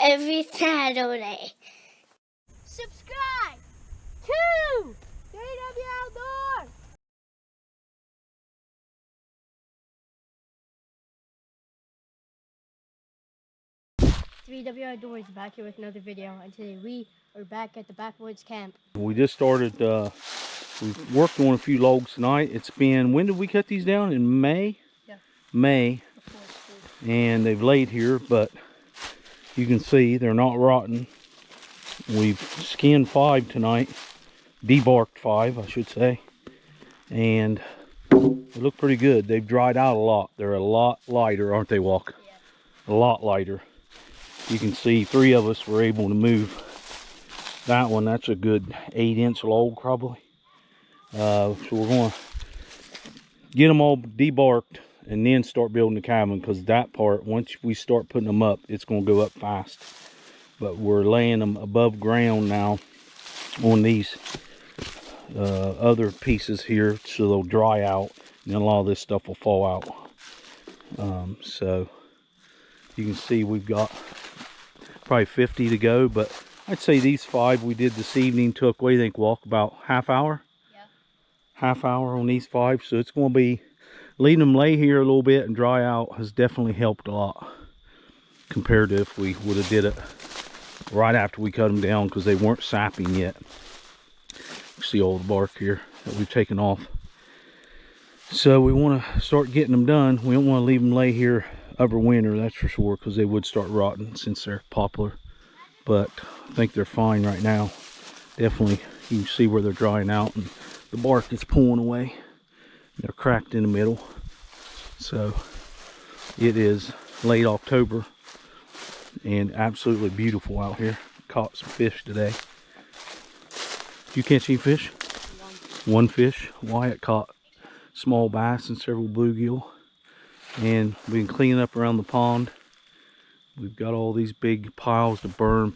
every Saturday. Subscribe to JW Outdoors. 3W Outdoors back here with another video, and today we are back at the Backwoods camp. We just started, we've worked on a few logs tonight. It's been, when did we cut these down? In May? Yeah. May. And they've laid here, but you can see they're not rotten. We've skinned 5 tonight. Debarked 5, I should say. And they look pretty good. They've dried out a lot. They're a lot lighter, aren't they, Walk? Yeah. A lot lighter. You can see 3 of us were able to move that one. That's a good 8-inch log probably. So we're going to get them all debarked and then start building the cabin, because that part, once we start putting them up, it's going to go up fast. But we're laying them above ground now on these other pieces here, so they'll dry out and then a lot of this stuff will fall out. So you can see we've got probably 50 to go, but I'd say these 5 we did this evening took, what do you think, Walk, about half hour? Yeah. Half hour on these 5, so it's going to be, letting them lay here a little bit and dry out has definitely helped a lot compared to if we would have did it right after we cut them down, because they weren't sapping yet. You see all the bark here that we've taken off. So we want to start getting them done. We don't want to leave them lay here over winter, that's for sure, because they would start rotting since they're poplar. But I think they're fine right now. Definitely, you can see where they're drying out and the bark is pulling away. They're cracked in the middle. So it is late October and absolutely beautiful out here. Caught some fish today. Did you catch any fish? One fish. Wyatt caught small bass and several bluegill. And we've been cleaning up around the pond. We've got all these big piles to burn.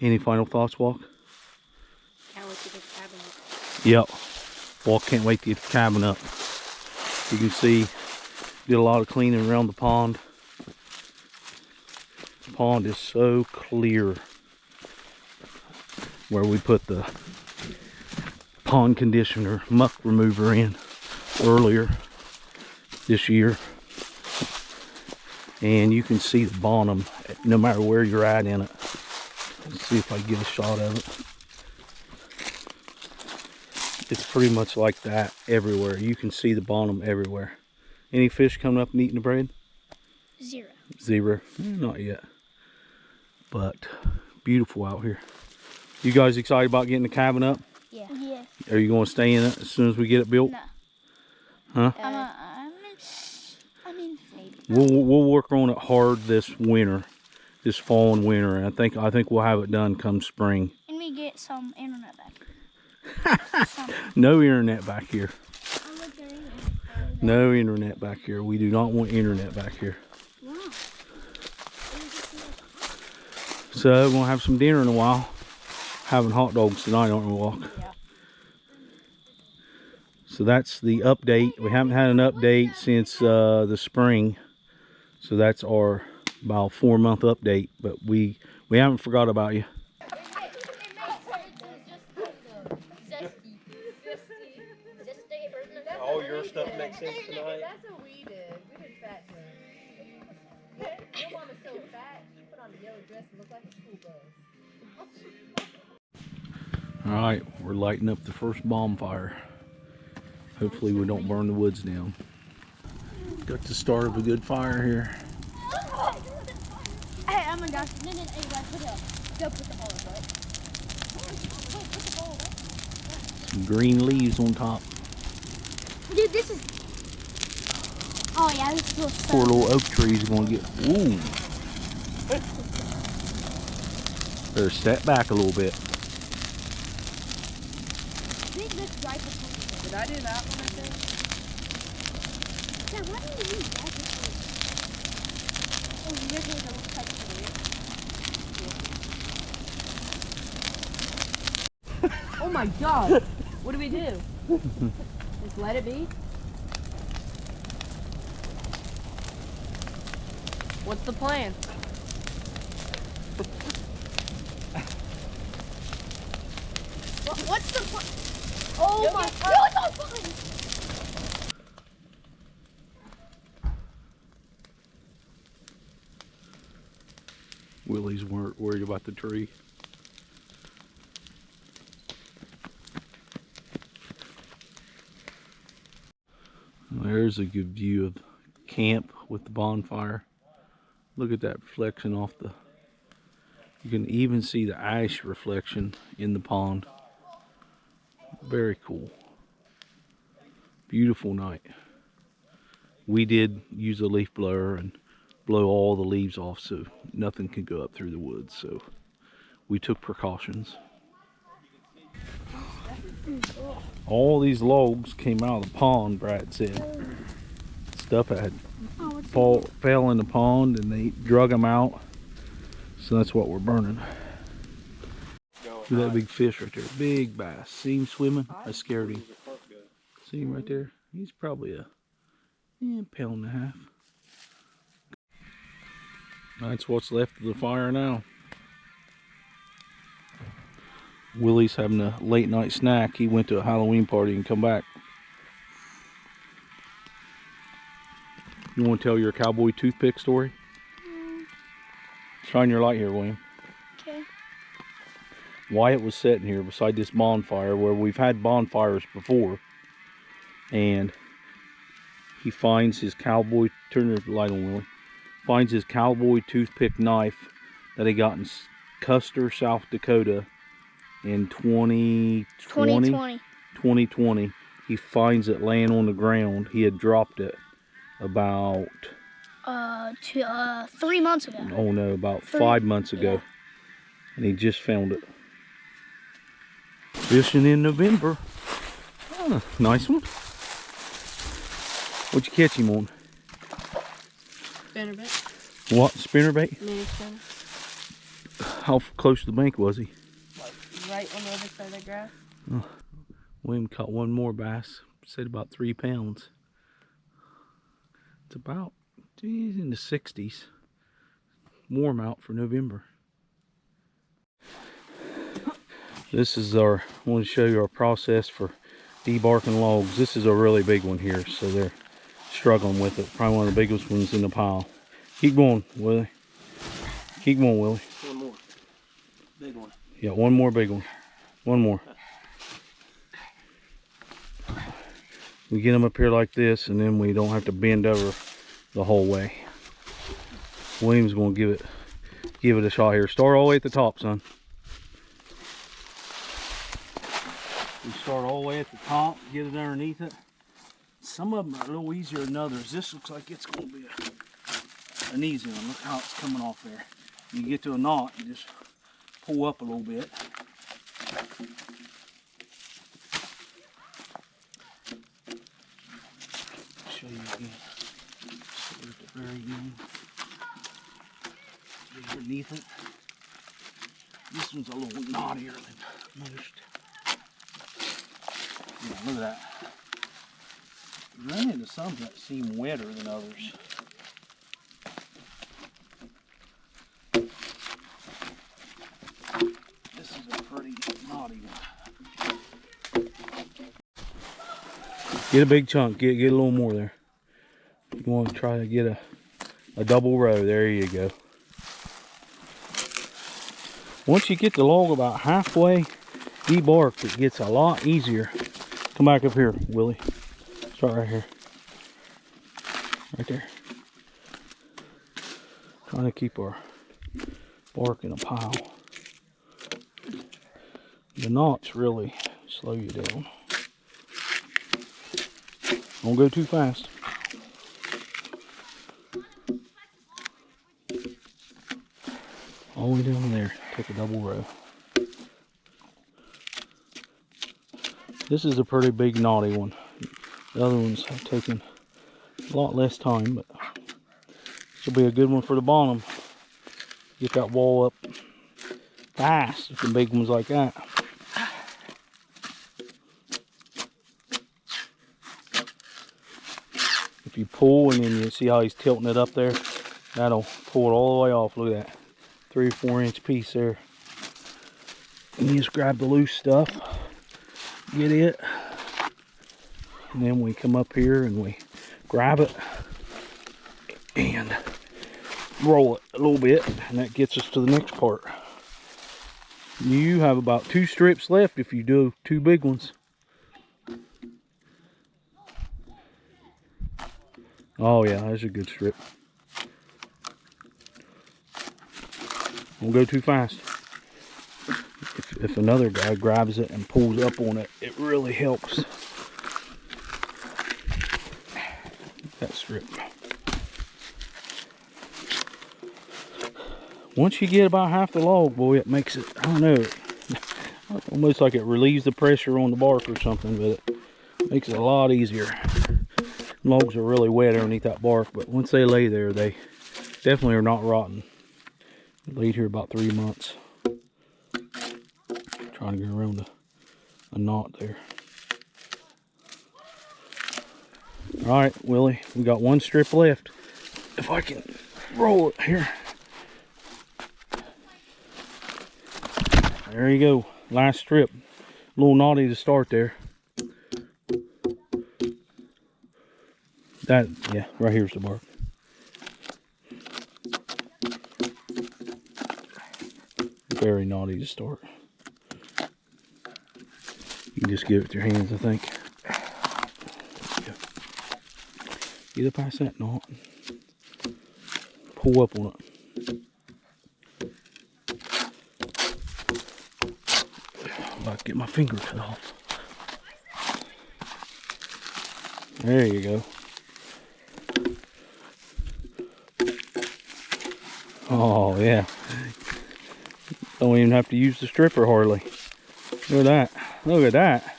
Any final thoughts, Walk? Can't wait to get the cabin up. Yep. Walk can't wait to get the cabin up. You can see, did a lot of cleaning around the pond. The pond is so clear. Where we put the pond conditioner, muck remover in earlier this year. And you can see the bottom no matter where you're at in it. Let's see if I can get a shot of it. It's pretty much like that everywhere. You can see the bottom everywhere. Any fish coming up and eating the braid? Zero. Zero? Not yet. But beautiful out here. You guys excited about getting the cabin up? Yeah. Yeah. Are you going to stay in it as soon as we get it built? No. Huh? I mean, maybe. We'll work on it hard this winter, this fall and winter, and I think we'll have it done come spring. And we get some internet back. No internet back here. No internet back here. We do not want internet back here. Wow. So we're gonna have some dinner in a while. Having hot dogs tonight, aren't we, Walk? Yeah. So that's the update. We haven't had an update since the spring. So that's our about 4-month update. But we haven't forgot about you. All your stuff makes sense tonight. That's what we did. We did fat shame. Your mama's so fat, she put on a yellow dress and looked like a school bus. Alright, we're lighting up the first bonfire. Hopefully we don't burn the woods down. Got the start of a good fire here. Hey, oh my gosh. No, hey, guys, put it up. Go put the ball up, right? Wait, put the ball up. Some green leaves on top. Dude, this is... Oh, yeah, this is little stuff. Poor little oak trees are going to get... Ooh. Better step back a little bit. Did I do that one, I think? Dad, why do you use that? Oh, you really don't touch it. Oh my god! What do we do? Just let it be? What's the plan? What's the point? Oh my God! No, it's on fire! Willie's weren't worried about the tree. There's a good view of camp with the bonfire. Look at that reflection off the... You can even see the ash reflection in the pond. Very cool. Beautiful night. We did use a leaf blower and blow all the leaves off so nothing can go up through the woods. So we took precautions. All these logs came out of the pond, Brad said. Stuff had fell in the pond and they drug them out. So that's what we're burning. Look at that big fish right there. Big bass. See him swimming? I scared him. See him right there? He's probably a pound and a half. That's what's left of the fire now. Willie's having a late night snack. He went to a Halloween party and come back. You want to tell your cowboy toothpick story? Shine your light here, William. Okay. Wyatt was sitting here beside this bonfire where we've had bonfires before. And he finds his cowboy, turn your light on, Willie. Finds his cowboy toothpick knife that he got in Custer, South Dakota in 2020. He finds it laying on the ground. He had dropped it about 3 months ago. Oh no, about 5 months ago. Yeah. And he just found it. Fishing in November. Oh, nice one. What'd you catch him on? Spinnerbait. What? Spinnerbait? Mini spinner. How close to the bank was he? Like right on the other side of the grass. Oh, William caught one more bass. Said about 3 pounds. It's about, geez, in the 60s. Warm out for November. This is I want to show you our process for debarking logs. This is a really big one here, so they're struggling with it. Probably one of the biggest ones in the pile. Keep going, Willie. Keep going, Willie. One more. Big one. Yeah, one more big one. One more. We get them up here like this, and then we don't have to bend over the whole way. William's gonna give it a shot here. Start all the way at the top, son. We start all the way at the top, get it underneath it. Some of them are a little easier than others. This looks like it's gonna be an easy one. Look how it's coming off there. You get to a knot, you just pull up a little bit. Show you again. Start at the very end. Get underneath it. This one's a little knottier than most. Yeah, look at that. Run into some that seem wetter than others. This is a pretty knotty one. Get a big chunk. Get a little more there. You want to try to get a double row. There you go. Once you get the log about halfway debarked, it gets a lot easier. Come back up here, Willie. Start right here. Right there. Trying to keep our bark in a pile. The knots really slow you down. Don't go too fast. All the way down there, take a double row. This is a pretty big knotty one. The other ones have taken a lot less time, but this will be a good one for the bottom. Get that wall up fast with the big ones like that. If you pull and then you see how he's tilting it up there, that'll pull it all the way off. Look at that. 3 or 4 inch piece there. And you just grab the loose stuff, get it, and then we come up here and we grab it and roll it a little bit, and that gets us to the next part. You have about 2 strips left if you do 2 big ones. Oh yeah, that's a good strip. Don't go too fast. If another guy grabs it and pulls up on it, it really helps. That strip. Once you get about half the log, boy, it makes it, I don't know, almost like it relieves the pressure on the bark or something, but it makes it a lot easier. Logs are really wet underneath that bark, but once they lay there, they definitely are not rotten. They laid here about 3 months. Trying to get around a knot there. All right, Willie, we got 1 strip left. If I can roll it here. There you go, last strip. A little knotty to start there. That, yeah, right here's the bark. Very knotty to start. You can just give it with your hands, I think. Get up past that knot. Pull up on it. I'm about to get my finger cut off. There you go. Oh yeah. Don't even have to use the stripper hardly. Look at that. Look at that.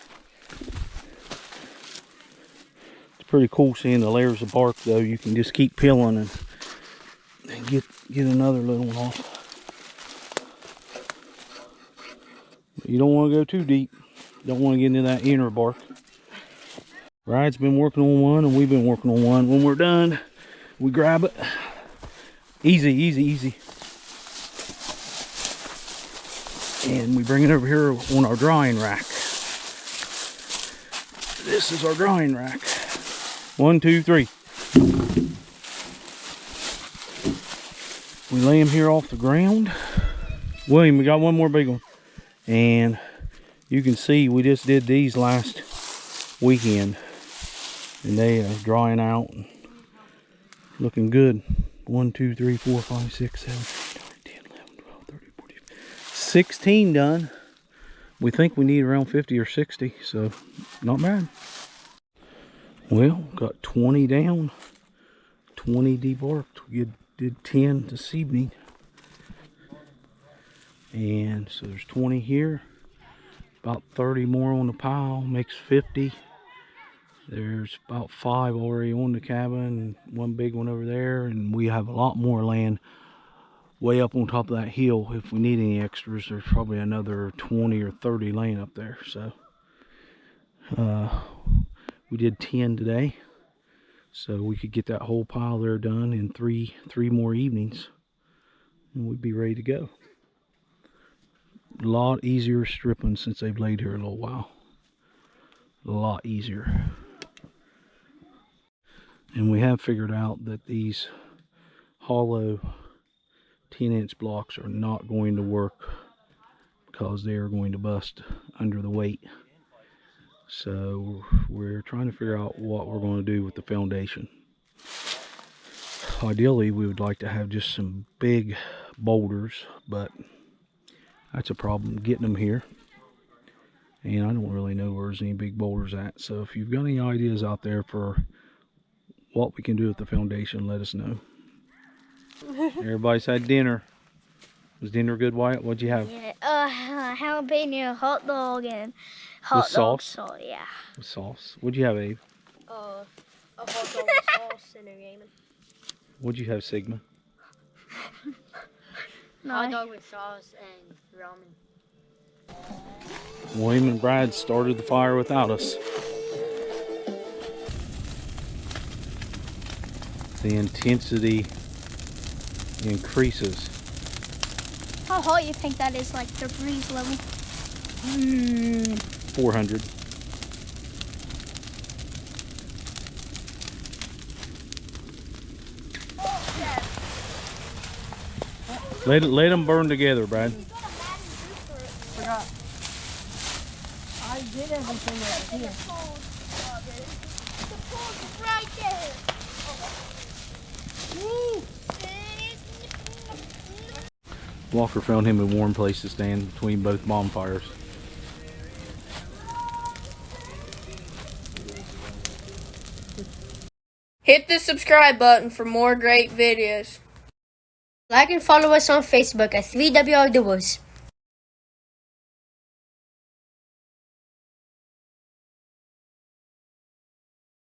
It's pretty cool seeing the layers of bark though. You can just keep peeling and get another little one off. But you don't want to go too deep. You don't want to get into that inner bark. Bride's been working on one and we've been working on one. When we're done, we grab it. Easy, easy, easy. And we bring it over here on our drying rack. This is our drying rack. 1, 2, 3. We lay them here off the ground. William, we got one more big one. And you can see we just did these last weekend. And they are drying out and looking good. 1, 2, 3, 4, 5, 6, 7, 8, 9, 10, 11, 12, 13, 14, 15, 16 done. We think we need around 50 or 60, so not bad. Well, got 20 down, 20 debarked. We did 10 this evening. And so there's 20 here, about 30 more on the pile, makes 50. There's about 5 already on the cabin, and 1 big one over there, and we have a lot more land way up on top of that hill. If we need any extras, there's probably another 20 or 30 laying up there. So we did 10 today, so we could get that whole pile there done in three more evenings, and we'd be ready to go. A lot easier stripping since they've laid here a little while. A lot easier. And we have figured out that these hollow 10-inch blocks are not going to work because they are going to bust under the weight. So we're trying to figure out what we're going to do with the foundation. Ideally, we would like to have just some big boulders, but that's a problem getting them here. And I don't really know where there's any big boulders at. So if you've got any ideas out there for what we can do with the foundation, let us know. Everybody's had dinner. Was dinner good, Wyatt? What'd you have? Yeah, jalapeno hot dog and With sauce? sauce, yeah. With sauce. What'd you have, Abe? A hot dog with sauce and a ramen. What'd you have, Sigma? Hot dog with sauce and ramen. William and Brad started the fire without us. The intensity increases hot you think that is, like the breeze level? 400. Let them burn together, Brad. Forgot. I did everything right here. The pool's right there. Walker found him a warm place to stand between both bonfires. Hit the subscribe button for more great videos. Like and follow us on Facebook at 3WR Duos.